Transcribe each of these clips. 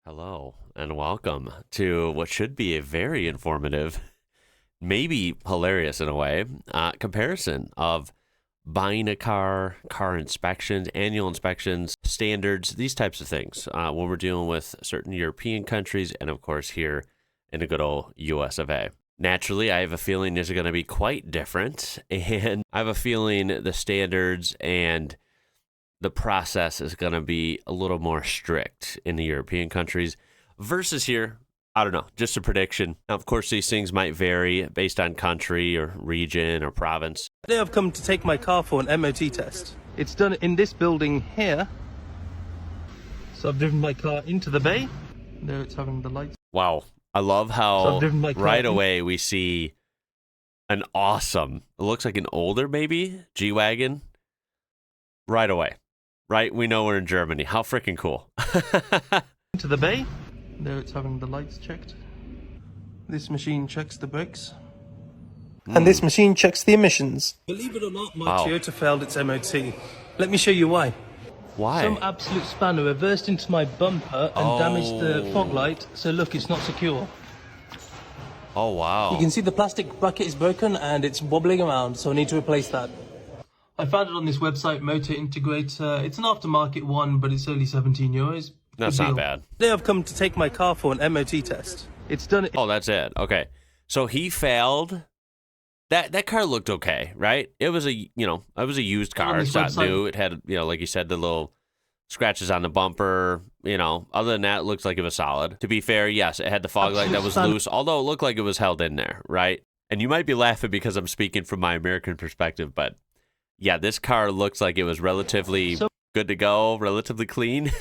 Hello and welcome to what should be a very informative, maybe hilarious in a way, comparison of buying a car, car inspections, annual inspections, standards, these types of things when we're dealing with certain European countries and, of course, here in the good old US of A. Naturally, I have a feeling this is going to be quite different, and I have a feeling the standards and the process is going to be a little more strict in the European countries versus here. I don't know, just a prediction. Now, of course, these things might vary based on country or region or province. Today I've come to take my car for an MOT test. It's done in this building here. So I've driven my car into the bay. There it's having the lights. Wow. I love how right away we see an awesome, it looks like an older maybe, G-Wagon. Right away. Right? We know we're in Germany. How freaking cool. Into the bay. There it's having the lights checked. This machine checks the brakes. And this machine checks the emissions. Believe it or not, my Toyota failed its MOT. Let me show you why. Why? Some absolute spanner reversed into my bumper and damaged the fog light. So look, it's not secure. Oh, wow. You can see the plastic bracket is broken and it's wobbling around, so I need to replace that. I found it on this website, Motor Integrator. It's an aftermarket one, but it's only €17. That's not bad. Today I've come to take my car for an MOT test. It's done. Oh, that's it. Okay. So he failed. That car looked okay, right? It was it was a used car. It's not new. It had, like you said, the little scratches on the bumper. Other than that, it looks like it was solid. To be fair, yes, it had the fog light that was loose, although it looked like it was held in there, right? And you might be laughing because I'm speaking from my American perspective, but yeah, this car looks like it was relatively good to go, relatively clean.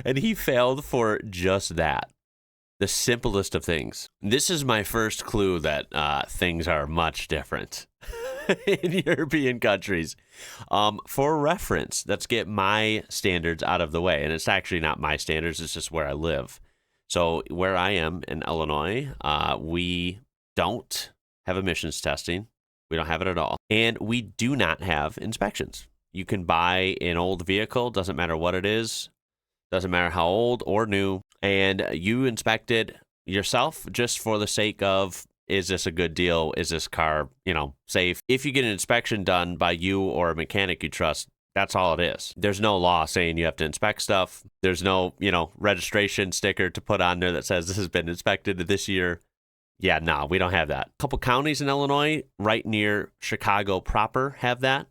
And he failed for just that. The simplest of things. This is my first clue that things are much different in European countries. For reference, let's get my standards out of the way. And it's actually not my standards, it's just where I live. So where I am in Illinois, we don't have emissions testing. We don't have it at all. And we do not have inspections. You can buy an old vehicle, doesn't matter what it is, doesn't matter how old or new, and you inspect it yourself just for the sake of, is this a good deal? Is this car, safe? If you get an inspection done by you or a mechanic you trust, that's all it is. There's no law saying you have to inspect stuff. There's no, registration sticker to put on there that says this has been inspected this year. Yeah, no, we don't have that. A couple counties in Illinois, right near Chicago proper, have that.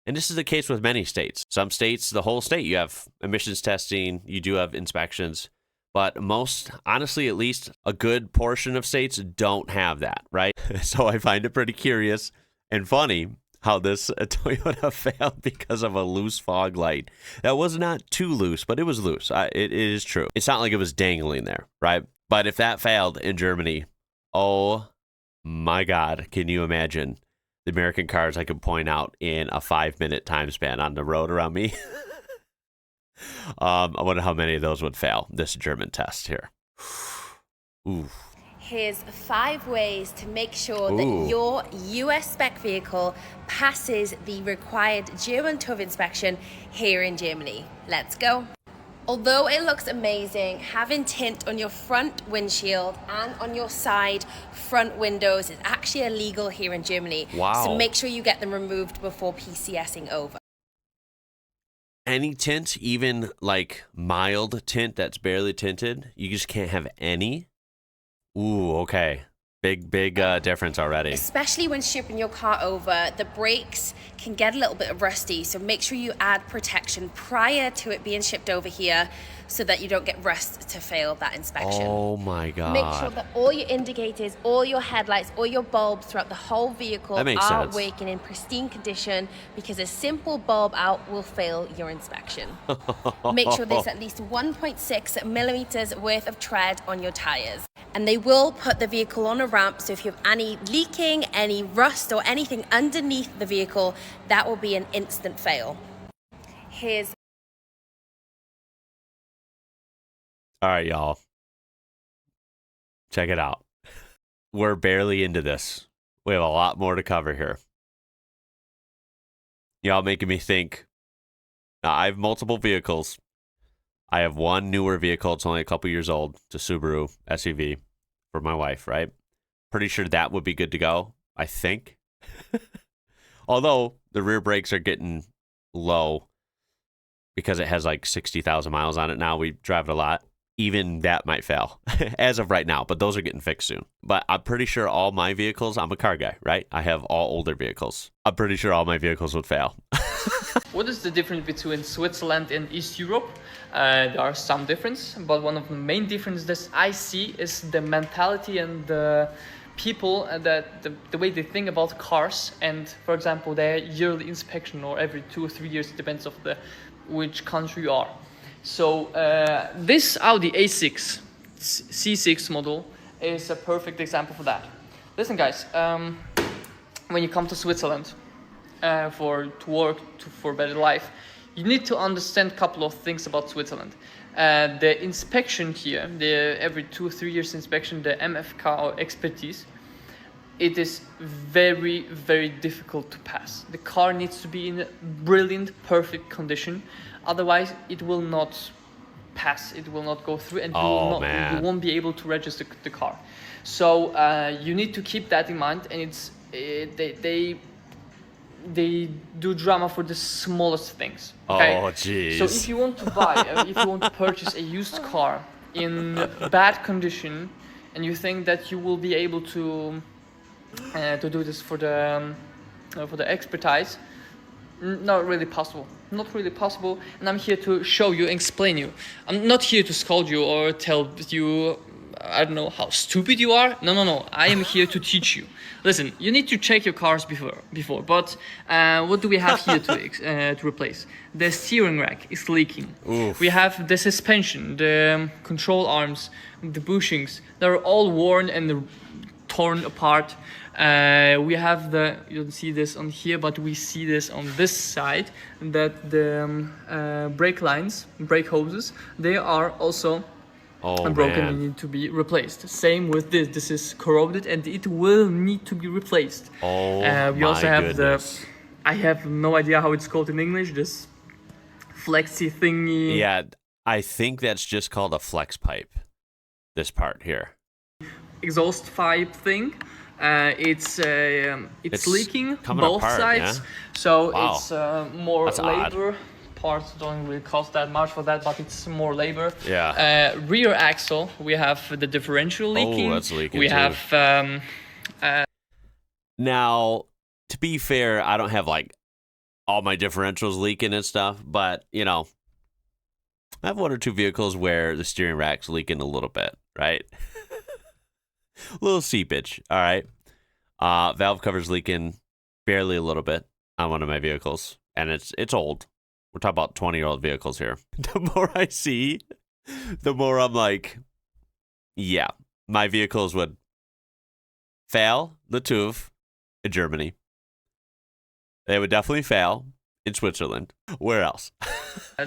And this is the case with many states. Some states, the whole state, you have emissions testing, you do have inspections. But most, honestly, at least a good portion of states don't have that, right? So I find it pretty curious and funny how this Toyota failed because of a loose fog light. That was not too loose, but it was loose. It is true. It's not like it was dangling there, right? But if that failed in Germany, oh my God, can you imagine the American cars I could point out in a 5-minute time span on the road around me? I wonder how many of those would fail this German test here. Ooh. Here's 5 ways to make sure that your US spec vehicle passes the required German TÜV inspection here in Germany. Let's go. Although it looks amazing, having tint on your front windshield and on your side front windows is actually illegal here in Germany. Wow. So make sure you get them removed before PCSing over. Any tint, even like mild tint that's barely tinted, you just can't have any? Ooh, okay. Big difference already. Especially when shipping your car over, the brakes can get a little bit rusty, so make sure you add protection prior to it being shipped over here so that you don't get rust to fail that inspection. Oh my God. Make sure that all your indicators, all your headlights, all your bulbs throughout the whole vehicle are working in pristine condition, because a simple bulb out will fail your inspection. Make sure there's at least 1.6 millimeters worth of tread on your tires. And they will put the vehicle on a ramp, so if you have any leaking, any rust or anything underneath the vehicle, that will be an instant fail. All right, y'all. Check it out. We're barely into this. We have a lot more to cover here. Y'all making me think. Now, I have multiple vehicles. I have one newer vehicle. It's only a couple years old. It's a Subaru SUV for my wife, right? Pretty sure that would be good to go, I think. Although the rear brakes are getting low because it has like 60,000 miles on it now. We drive it a lot. Even that might fail as of right now, but those are getting fixed soon. But I'm pretty sure all my vehicles, I'm a car guy, right? I have all older vehicles. I'm pretty sure all my vehicles would fail. What is the difference between Switzerland and East Europe? There are some difference, but one of the main differences I see is the mentality and the people, the way they think about cars, and for example their yearly inspection, or every 2 or 3 years, depends of which country you are. So this Audi A6 C6 model is a perfect example for that. Listen guys, when you come to Switzerland to work, for better life, you need to understand a couple of things about Switzerland. The inspection here, the every 2 or 3 years inspection, the MFK or expertise, it is very, very difficult to pass. The car needs to be in brilliant, perfect condition. Otherwise, it will not pass. It will not go through, and you won't be able to register the car. So you need to keep that in mind. And they do drama for the smallest things. Okay? Oh, jeez. So if you want to buy, if you want to purchase a used car in bad condition, and you think that you will be able to do this for the expertise, not really possible. Not really possible. And I'm here to show you, explain you. I'm not here to scold you or tell you, I don't know, how stupid you are. No. I am here to teach you. Listen, you need to check your cars before. But what do we have here to replace? The steering rack is leaking. Oof. We have the suspension, the control arms, the bushings. They're all worn and torn apart. We have you don't see this on here, but we see this on this side, that the brake lines, brake hoses, they are also broken and need to be replaced. Same with this. This is corroded and it will need to be replaced. We also have goodness. I have no idea how it's called in English, this flexi thingy. Yeah, I think that's just called a flex pipe, this part here. Exhaust pipe thing. It's leaking both apart, sides, yeah? so Wow. it's more That's labor. odd. Parts don't really cost that much for that, but it's more labor. Yeah. Rear axle, we have the differential leaking. Oh, that's leaking we too. have Now, to be fair, I don't have like all my differentials leaking and stuff, but I have 1 or 2 vehicles where the steering rack's leaking a little bit, right? A little seepage, all right. Valve cover's leaking barely a little bit on one of my vehicles, and it's old. We're talking about 20-year-old vehicles here. The more I see, the more I'm like, yeah, my vehicles would fail the TÜV in Germany. They would definitely fail in Switzerland. Where else?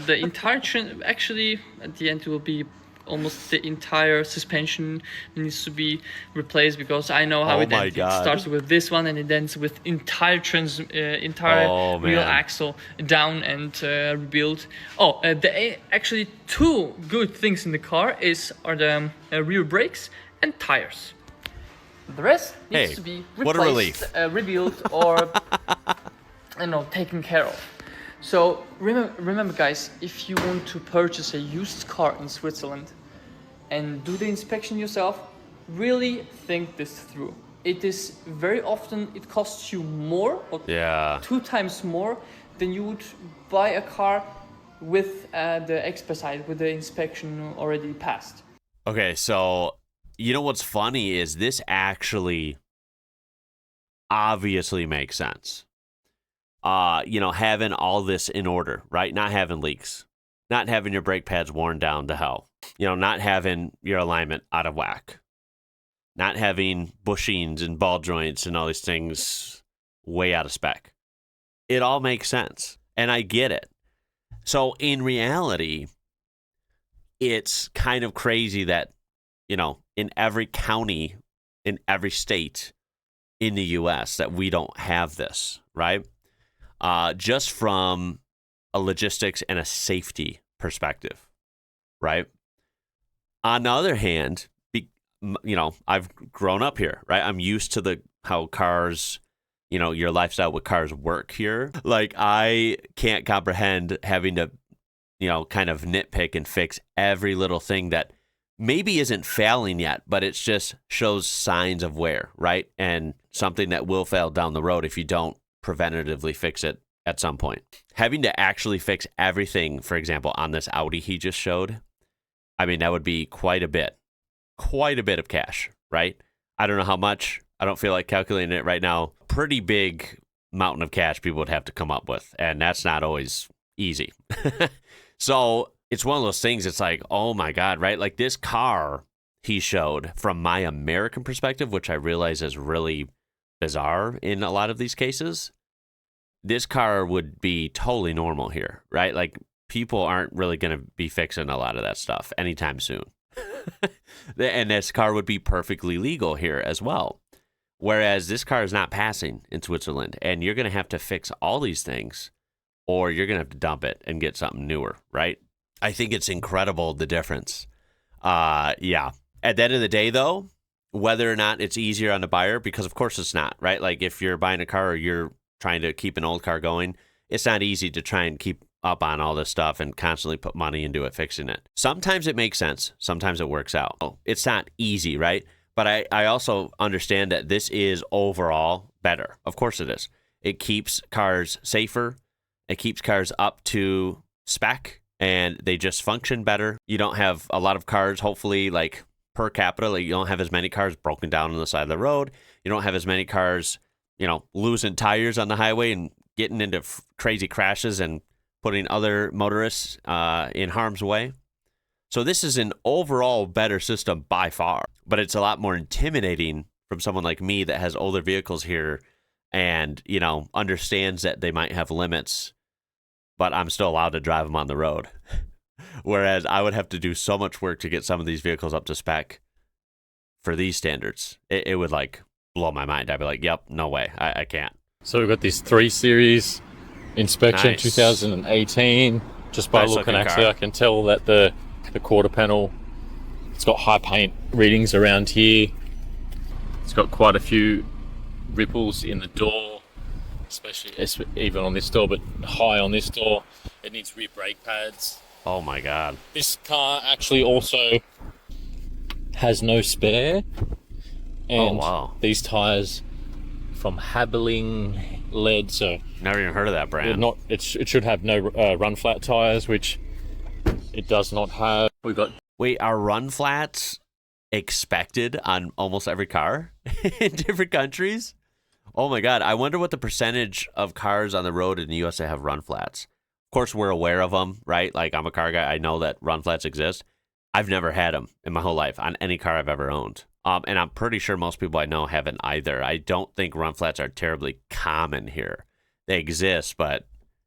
the entire actually at the end it will be almost the entire suspension needs to be replaced, because I know how it ends. It starts with this one and it ends with entire rear axle down and rebuilt. Actually 2 good things in the car are the rear brakes and tires. The rest needs to be replaced, what a relief. Rebuilt, or taken care of. So remember guys, if you want to purchase a used car in Switzerland and do the inspection yourself, really think this through. It is very often, it costs you more, or 2 times more than you would buy a car with the expertise, with the inspection already passed. Okay, so what's funny is this actually obviously makes sense. Having all this in order, right? Not having leaks, not having your brake pads worn down to hell, not having your alignment out of whack, not having bushings and ball joints and all these things way out of spec. It all makes sense, and I get it. So in reality, it's kind of crazy that, in every county, in every state in the U.S., that we don't have this, right? Just from a logistics and a safety perspective. right? On the other hand, I've grown up here, right? I'm used to how cars, your lifestyle with cars work here. Like, I can't comprehend having to, kind of nitpick and fix every little thing that maybe isn't failing yet, but it just shows signs of wear, right? And something that will fail down the road if you don't preventatively fix it at some point. Having to actually fix everything, for example, on this Audi he just showed, I mean, that would be quite a bit of cash, right? I don't know how much. I don't feel like calculating it right now. Pretty big mountain of cash people would have to come up with, and that's not always easy. So it's one of those things, it's like, oh my God, right? Like this car he showed, from my American perspective, which I realize is really bizarre in a lot of these cases, this car would be totally normal here, right? Like people aren't really going to be fixing a lot of that stuff anytime soon. And this car would be perfectly legal here as well. Whereas this car is not passing in Switzerland, and you're going to have to fix all these things, or you're going to have to dump it and get something newer, right? I think it's incredible, the difference. Yeah. At the end of the day, though, whether or not it's easier on the buyer, because of course it's not, right? Like if you're buying a car or you're trying to keep an old car going, it's not easy to try and keep up on all this stuff and constantly put money into it, fixing it. Sometimes it makes sense. Sometimes it works out. It's not easy, right? But I also understand that this is overall better. Of course it is. It keeps cars safer. It keeps cars up to spec, and they just function better. You don't have a lot of cars, hopefully, like per capita. Like you don't have as many cars broken down on the side of the road. You don't have as many cars, losing tires on the highway and getting into crazy crashes and putting other motorists in harm's way. So this is an overall better system by far, but it's a lot more intimidating from someone like me that has older vehicles here and, understands that they might have limits, but I'm still allowed to drive them on the road. Whereas I would have to do so much work to get some of these vehicles up to spec for these standards. It would like blow my mind. I'd be like, yep, no way. I can't. So we've got this 3 Series inspection, nice. 2018. Just by looking, actually, I can tell that the quarter panel, it's got high paint readings around here. It's got quite a few ripples in the door, especially even on this door, but high on this door. It needs rear brake pads. Oh my God. This car actually also has no spare. And these tires from Habeling lead, so never even heard of that brand. It should have no run flat tires, which it does not have. Wait, are run flats expected on almost every car in different countries? Oh my God, I wonder what the percentage of cars on the road in the US that have run flats. Of course, we're aware of them, right? Like I'm a car guy, I know that run flats exist. I've never had them in my whole life on any car I've ever owned. And I'm pretty sure most people I know haven't either. I don't think run flats are terribly common here. They exist, but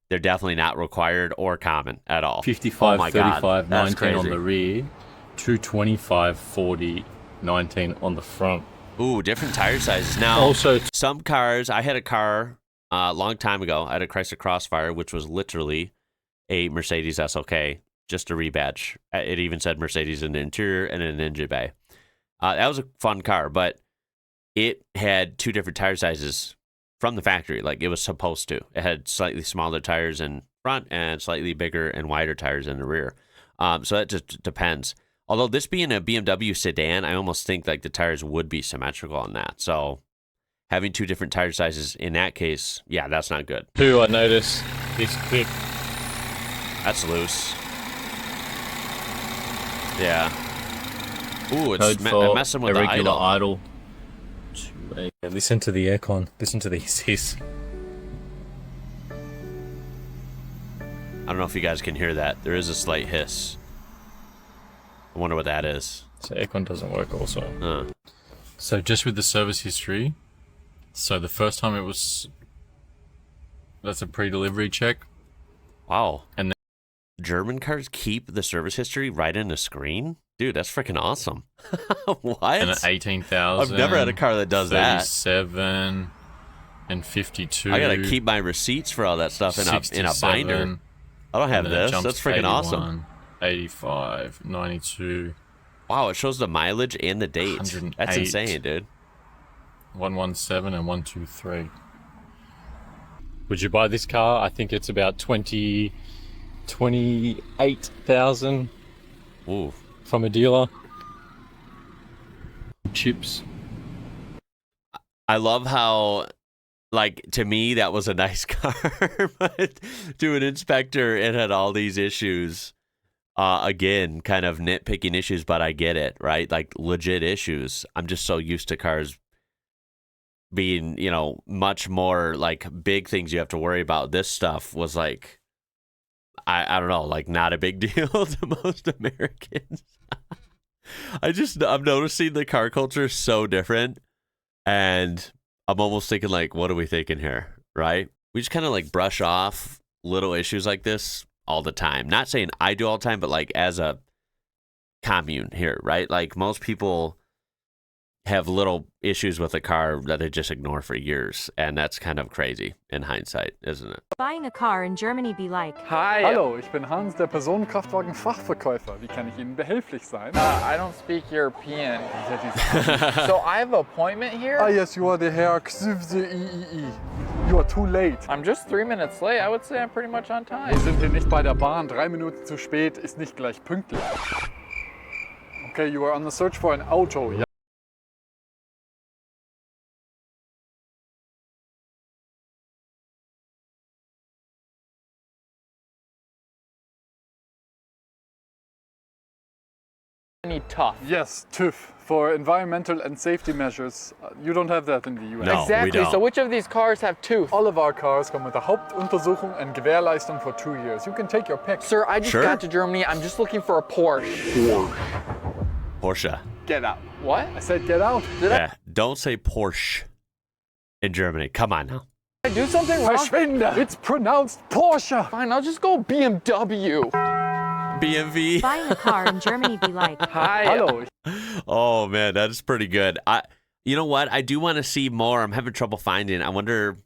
they're definitely not required or common at all. 55, 35, 19 on the rear, 225, 40, 19 on the front. Ooh, different tire sizes. Now, also, some cars, I had a car a long time ago. I had a Chrysler Crossfire, which was literally a Mercedes SLK, just a rebadge. It even said Mercedes in the interior and in an engine bay. That was a fun car, but it had 2 different tire sizes from the factory, like it was supposed to. It had slightly smaller tires in front and slightly bigger and wider tires in the rear. So that just depends. Although this being a BMW sedan, I almost think like the tires would be symmetrical on that. So having 2 different tire sizes in that case, yeah, that's not good. 2, I noticed this clip. That's loose. Yeah. Ooh, it's messing with the idle. Yeah, listen to the aircon. Listen to these hiss. I don't know if you guys can hear that. There is a slight hiss. I wonder what that is. So aircon doesn't work also. So just with the service history, so the first time that's a pre-delivery check. Wow. And then German cars keep the service history right in the screen? Dude, that's freaking awesome. What? And at 18,000. I've never had a car that does 37 and 52. I gotta keep my receipts for all that stuff in a binder. I don't have this. That's freaking awesome. 85, 92. Wow, it shows the mileage and the date. That's insane, dude. 117 and 123. Would you buy this car? I think it's about 28,000 from a dealer. Chips. I love how, like, to me, that was a nice car, but to an inspector, it had all these issues. Again, kind of nitpicking issues, but I get it, right? Like, legit issues. I'm just so used to cars being, you know, much more like big things you have to worry about. This stuff was like, I don't know, like not a big deal to most Americans. I'm noticing the car culture is so different, and I'm almost thinking like, what are we thinking here, right? We just kind of like brush off little issues like this all the time. Not saying I do all the time, but like as a commune here, right? Like most people have little issues with a car that they just ignore for years, and that's kind of crazy in hindsight, isn't it? Buying a car in Germany be like. Hi. Hallo, ich bin Hans, der Personenkraftwagen-Fachverkäufer. Wie kann ich Ihnen behilflich sein? I don't speak European. So I have an appointment here? Ah, yes, you are the Herr XYII. You are too late. I'm just 3 minutes late. I would say I'm pretty much on time. Wir sind hier nicht bei der Bahn. 3 Minuten zu spät ist nicht gleich pünktlich. Okay, you are on the search for an auto. Yeah? Need tough. Yes, TÜV for environmental and safety measures. You don't have that in the US. No, exactly. we don't. So which of these cars have tooth? All of our cars come with a Hauptuntersuchung and Gewährleistung for 2 years. You can take your pick. Sir, I just got to Germany. I'm just looking for a Porsche. Porsche. Get out. What? I said get out. Don't say Porsche in Germany. Come on now. Did I do something wrong? Verschwinde. It's pronounced Porsche. Fine, I'll just go BMW. BMW. Buying a car in Germany be like. Hi. Hello. Oh man, that is pretty good. You know what? I do want to see more. I'm having trouble finding. I wonder,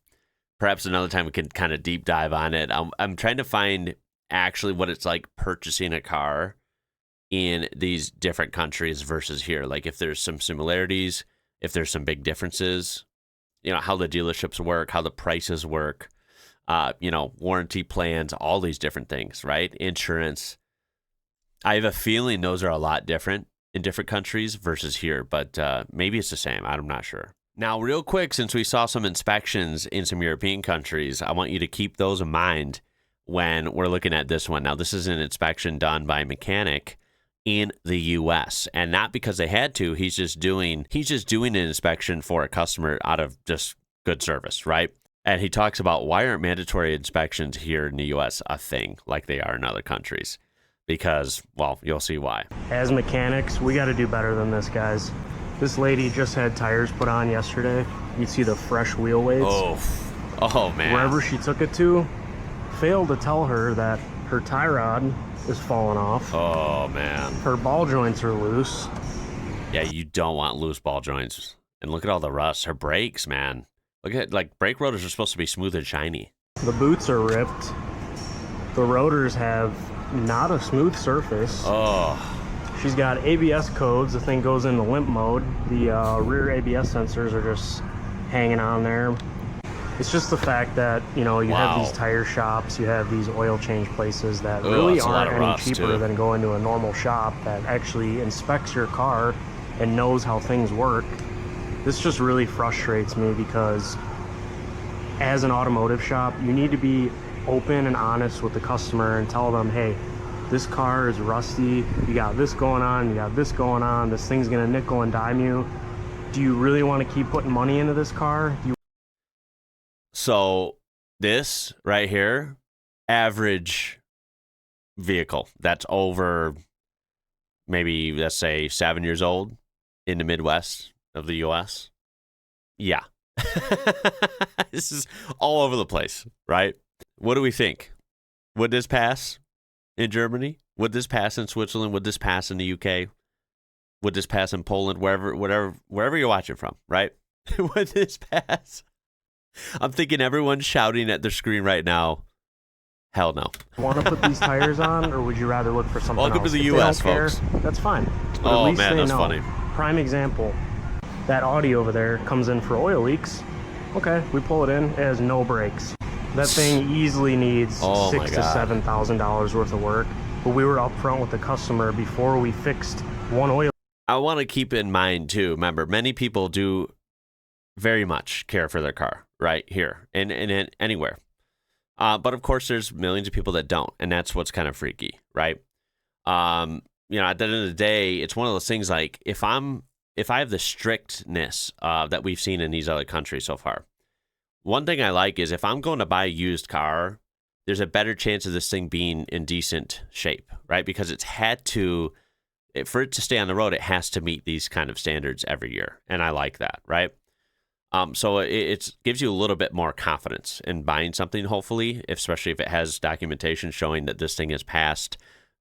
perhaps another time we can kind of deep dive on it. I'm trying to find actually what it's like purchasing a car in these different countries versus here. Like if there's some similarities, if there's some big differences, you know, how the dealerships work, how the prices work, you know, warranty plans, all these different things, right? Insurance. I have a feeling those are a lot different in different countries versus here, but maybe it's the same. I'm not sure. Now, real quick, since we saw some inspections in some European countries, I want you to keep those in mind when we're looking at this one. Now, this is an inspection done by a mechanic in the U.S., and not because they had to. He's just doing an inspection for a customer out of just good service, right? And he talks about why aren't mandatory inspections here in the U.S. a thing like they are in other countries? Because, well, you'll see why. As mechanics, we got to do better than this, guys. This lady just had tires put on yesterday. You see the fresh wheel weights. Oh man. Wherever she took it to, failed to tell her that her tie rod is falling off. Oh man. Her ball joints are loose. Yeah, you don't want loose ball joints. And look at all the rust. Her brakes, man. Look at, like, brake rotors are supposed to be smooth and shiny. The boots are ripped. The rotors have not a smooth surface. Oh. She's got ABS codes. The thing goes into limp mode. The rear ABS sensors are just hanging on there. It's just the fact that, you know, you have these tire shops, you have these oil change places that really aren't any cheaper than going to a normal shop that actually inspects your car and knows how things work. This just really frustrates me because as an automotive shop, you need to be open and honest with the customer and tell them, hey, this car is rusty, you got this going on, you got this going on, this thing's gonna nickel and dime you. Do you really want to keep putting money into this car? So this right here, average vehicle that's over maybe, let's say, 7 years old in the Midwest of the U.S. Yeah. This is all over the place, right? What do we think? Would this pass in Germany? Would this pass in Switzerland? Would this pass in the UK? Would this pass in Poland? Wherever you're watching from, right? Would this pass? I'm thinking everyone's shouting at their screen right now, Hell no. Want to put these tires on, or would you rather look for something Welcome else? to the If U.S., they don't folks. care, that's fine. But Oh, at least man, they that's know. funny. Prime example, that Audi over there comes in for oil leaks. Okay, we pull it in, it has no brakes. That thing easily needs $6,000 to $7,000 worth of work. But we were upfront with the customer before we fixed one oil. I want to keep in mind, too, remember, many people do very much care for their car, right here and anywhere. But, of course, there's millions of people that don't, and that's what's kind of freaky, right? At the end of the day, it's one of those things like if I have the strictness that we've seen in these other countries so far, one thing I like is if I'm going to buy a used car, there's a better chance of this thing being in decent shape, right? Because for it to stay on the road, it has to meet these kind of standards every year. And I like that, right? So it gives you a little bit more confidence in buying something, hopefully, especially if it has documentation showing that this thing has passed,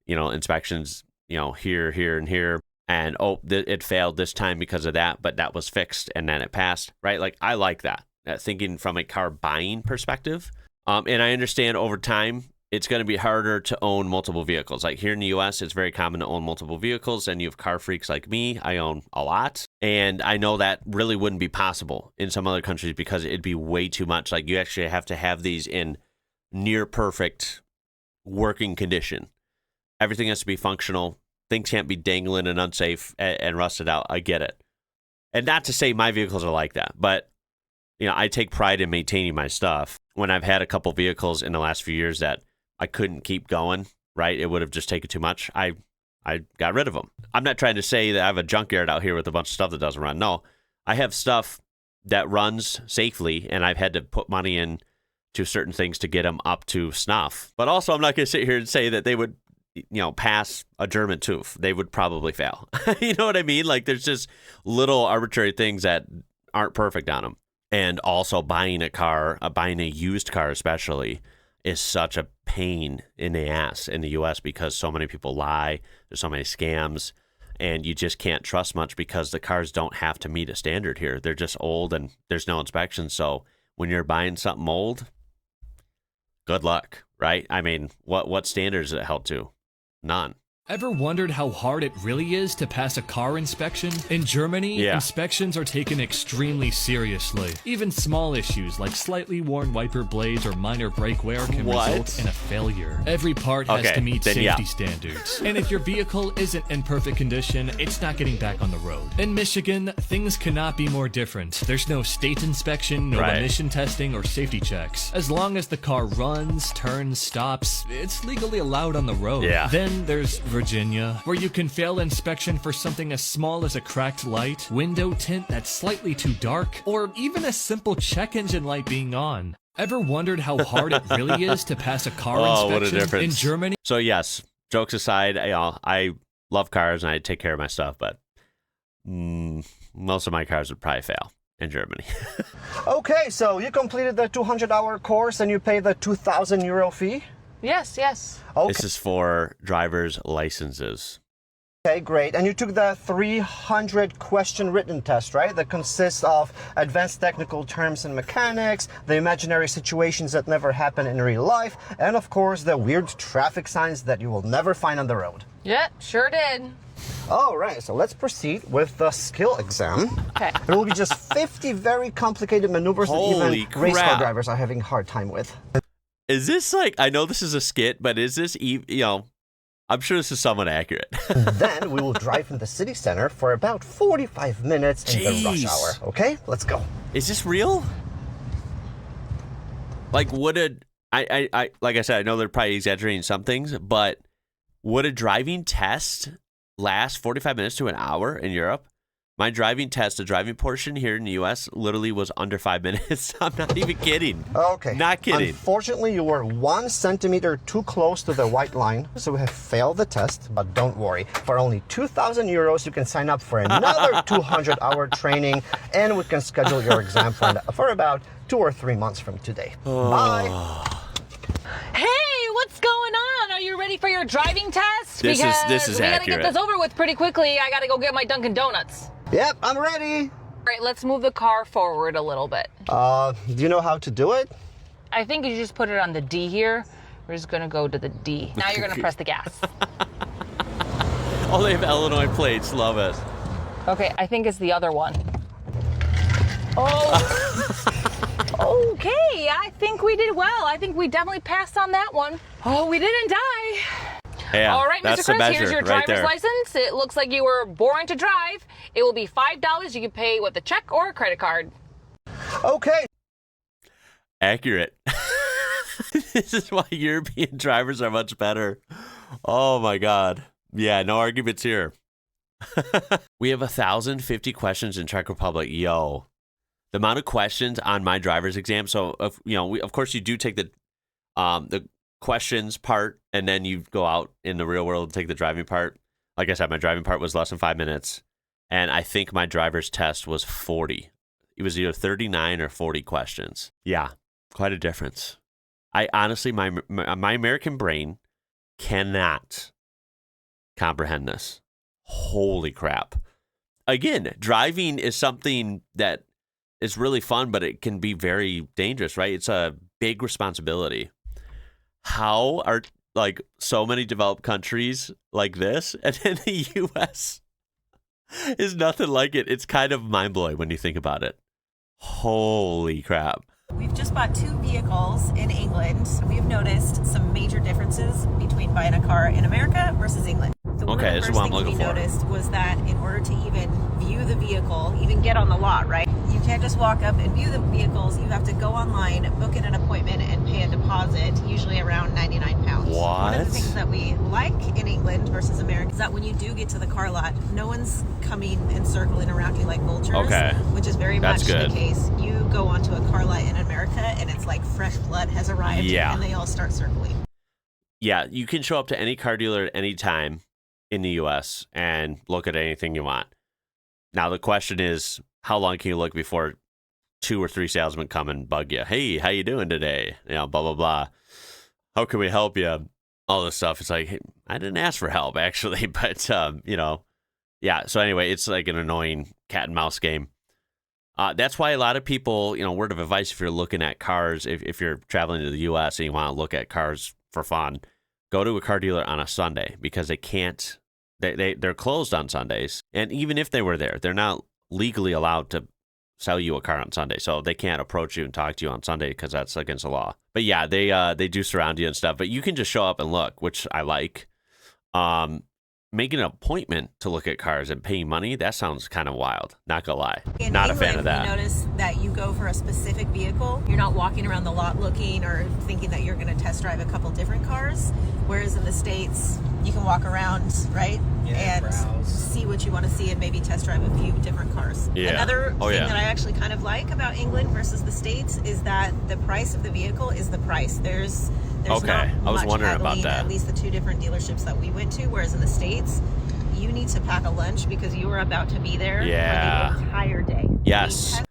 inspections, here, here, and here. And, it failed this time because of that, but that was fixed and then it passed, right? Like, I like that. Thinking from a car buying perspective. And I understand over time, it's going to be harder to own multiple vehicles. Like here in the U.S., it's very common to own multiple vehicles, and you have car freaks like me. I own a lot. And I know that really wouldn't be possible in some other countries because it'd be way too much. Like you actually have to have these in near perfect working condition. Everything has to be functional. Things can't be dangling and unsafe and rusted out. I get it. And not to say my vehicles are like that, but I take pride in maintaining my stuff. When I've had a couple vehicles in the last few years that I couldn't keep going, right? It would have just taken too much. I got rid of them. I'm not trying to say that I have a junkyard out here with a bunch of stuff that doesn't run. No, I have stuff that runs safely, and I've had to put money in to certain things to get them up to snuff. But also, I'm not going to sit here and say that they would, pass a German TÜV. They would probably fail. You know what I mean? Like there's just little arbitrary things that aren't perfect on them. And also buying a used car especially, is such a pain in the ass in the U.S. because so many people lie. There's so many scams, and you just can't trust much because the cars don't have to meet a standard here. They're just old, and there's no inspection. So when you're buying something old, good luck, right? I mean, what standards is it held to? None. Ever wondered how hard it really is to pass a car inspection? In Germany, inspections are taken extremely seriously. Even small issues like slightly worn wiper blades or minor brake wear can result in a failure. Every part has to meet safety standards. And if your vehicle isn't in perfect condition, it's not getting back on the road. In Michigan, things cannot be more different. There's no state inspection, no emission testing, or safety checks. As long as the car runs, turns, stops, it's legally allowed on the road. Then there's Virginia, where you can fail inspection for something as small as a cracked light, window tint that's slightly too dark, or even a simple check engine light being on. Ever wondered how hard it really is to pass a car inspection what a difference. in Germany? So yes, jokes aside, I love cars and I take care of my stuff, but most of my cars would probably fail in Germany. Okay, so you completed the 200-hour course and you paid the €2,000 fee? Yes. Okay. This is for driver's licenses. Okay, great. And you took the 300-question written test, right? That consists of advanced technical terms and mechanics, the imaginary situations that never happen in real life, and of course the weird traffic signs that you will never find on the road. Yep, sure did. All right, so let's proceed with the skill exam. Okay. There will be just 50 very complicated maneuvers that even race car drivers are having a hard time with. Is this like, I know this is a skit, but is this, I'm sure this is somewhat accurate. Then we will drive in the city center for about 45 minutes in the rush hour. Okay, let's go. Is this real? Like, like I said, I know they're probably exaggerating some things, but would a driving test last 45 minutes to an hour in Europe? My driving test, the driving portion here in the U.S., literally was under 5 minutes. I'm not even kidding. Okay. Not kidding. Unfortunately, you were 1 centimeter too close to the white line, so we have failed the test, but don't worry. For only €2,000, you can sign up for another 200-hour training, and we can schedule your exam for about 2 or 3 months from today. Bye. Hey, what's going on? Are you ready for your driving test? This is we accurate. gotta get this over with pretty quickly. I gotta go get my Dunkin' Donuts. Yep, I'm ready. All right, let's move the car forward a little bit. Do you know how to do it? I think you just put it on the D here. We're just gonna go to the D. Now you're gonna press the gas. Oh, they have Illinois plates. Love it. Okay, I think it's the other one. Oh. Okay, I think we did well. I think we definitely passed on that one. Oh, we didn't die. Yeah, all right, Mr. Chris, here's your right driver's there. license. It looks like you were born to drive. It will be $5. You can pay with a check or a credit card. Okay. Accurate. This is why European drivers are much better. Oh my God. Yeah, no arguments here. We have 1,050 questions in Czech Republic. Yo, the amount of questions on my driver's exam. So, of course, you do take the questions part, and then you go out in the real world and take the driving part. Like I said, my driving part was less than 5 minutes, and I think my driver's test was 40. It was either 39 or 40 questions. Yeah, quite a difference. I honestly, my American brain cannot comprehend this. Holy crap. Again, driving is something that is really fun, but it can be very dangerous, right? It's a big responsibility. How are like so many developed countries like this, and then the U.S. is nothing like it? It's kind of mind-blowing when you think about it. Holy crap. We've just bought 2 vehicles in England. We've noticed some major differences between buying a car in America versus England. So one of the first things we noticed was that in order to even view the vehicle, even get on the lot, right? You can't just walk up and view the vehicles. You have to go online, book in an appointment, and pay a deposit, usually around £99. What? One of the things that we like in England versus America is that when you do get to the car lot, no one's coming and circling around you like vultures, which is very much the case. You go onto a car lot in America, and it's like fresh blood has arrived, and they all start circling. Yeah, you can show up to any car dealer at any time in the U.S. and look at anything you want. Now, the question is, how long can you look before 2 or 3 salesmen come and bug you? Hey, how you doing today? Blah, blah, blah. How can we help you? All this stuff. It's like, hey, I didn't ask for help, actually. But, yeah. So anyway, it's like an annoying cat and mouse game. That's why a lot of people, word of advice, if you're looking at cars, if you're traveling to the U.S. and you want to look at cars for fun, go to a car dealer on a Sunday, because they can't, they're closed on Sundays. And even if they were there, they're not legally allowed to sell you a car on Sunday. So they can't approach you and talk to you on Sunday because that's against the law. But yeah, they do surround you and stuff, but you can just show up and look, which I like. Making an appointment to look at cars and paying money, that sounds kind of wild. Not gonna lie. Not a fan of that. You notice that you go for a specific vehicle. You're not walking around the lot looking or thinking that you're going to test drive a couple different cars. Whereas in the States, you can walk around, right? And browse. See what you want to see and maybe test drive a few different cars. Yeah. Another thing that I actually kind of like about England versus the States is that the price of the vehicle is the price. There's not I was much wondering haggling, about that. at least the 2 different dealerships that we went to, whereas in the States, you need to pack a lunch because you are about to be there for the entire day. Yes.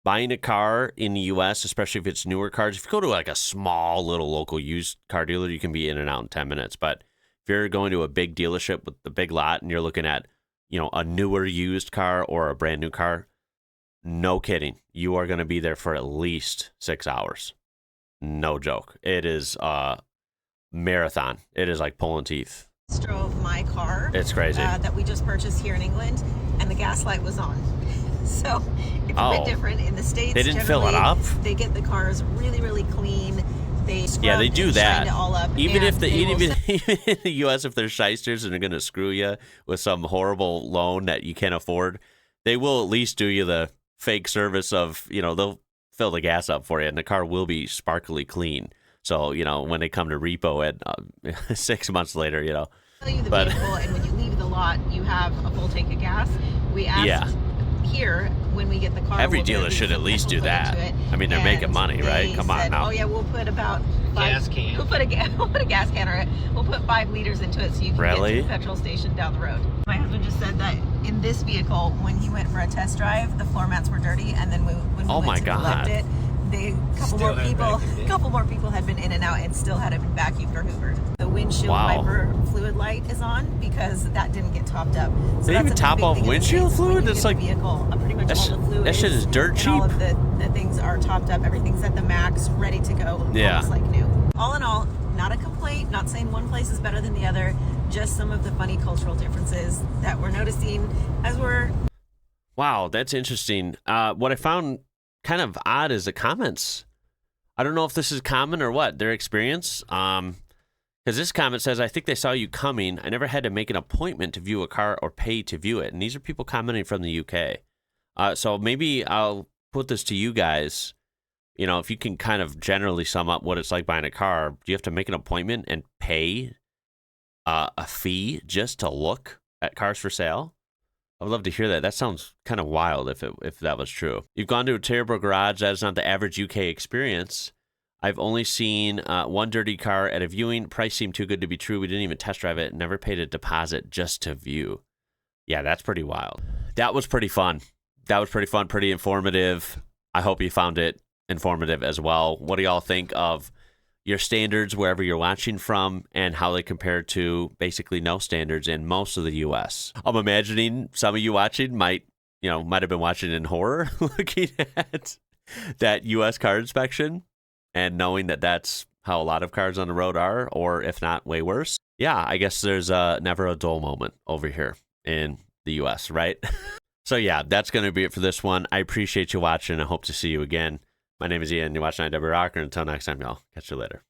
Buying a car in the U.S., especially if it's newer cars, if you go to like a small little local used car dealer, you can be in and out in 10 minutes. But if you're going to a big dealership with the big lot and you're looking at, a newer used car or a brand new car, no kidding, you are going to be there for at least 6 hours. No joke. It is a marathon. It is like pulling teeth. Drove my car. It's crazy. That we just purchased here in England, and the gas light was on. So it's a bit different in the States. They didn't fill it up? They get the cars really, really clean. They they do that. It all up, even in the U.S., if they're shysters and they're going to screw you with some horrible loan that you can't afford, they will at least do you the fake service of, they'll fill the gas up for you, and the car will be sparkly clean. So, when they come to repo it 6 months later, Tell you the vehicle, and when you leave the lot, you have a full tank of gas. We asked here when we get the car. Every dealer should at least do that. I mean, they're making money, right? Come on now. Oh yeah, we'll put about 5 can. We'll put a gas can, or we'll put 5 liters into it so you can get to the petrol station down the road. My husband just said that in this vehicle, when he went for a test drive, the floor mats were dirty, and then when we went to collect it, a couple more people had been in and out and still hadn't been vacuumed or hoovered. The windshield wiper fluid light is on because that didn't get topped up. So they even top off windshield fluid? That's like vehicle, pretty much all the fluid. That shit is dirt cheap. All of the things are topped up. Everything's at the max, ready to go. Almost like new. All in all, Not a complaint, not saying one place is better than the other, just some of the funny cultural differences that we're noticing as we're... Wow, that's interesting. What I found kind of odd is the comments. I don't know if this is common or what, their experience. Because this comment says, I think they saw you coming. I never had to make an appointment to view a car or pay to view it. And these are people commenting from the UK. So maybe I'll put this to you guys. You know, if you can kind of generally sum up what it's like buying a car, do you have to make an appointment and pay a fee just to look at cars for sale? I would love to hear that. That sounds kind of wild if that was true. You've gone to a terrible garage. That is not the average UK experience. I've only seen one dirty car at a viewing. Price seemed too good to be true. We didn't even test drive it. Never paid a deposit just to view. Yeah, that's pretty wild. That was pretty fun. Pretty informative. I hope you found it informative as well. What do y'all think of your standards wherever you're watching from and how they compare to basically no standards in most of the U.S.? I'm imagining some of you watching might have been watching in horror looking at that U.S. car inspection and knowing that that's how a lot of cars on the road are, or if not, way worse. Yeah, I guess there's never a dull moment over here in the U.S., right? So yeah, that's going to be it for this one. I appreciate you watching. I hope to see you again. My name is Ian. You're watching IWrocker. Until next time, y'all. Catch you later.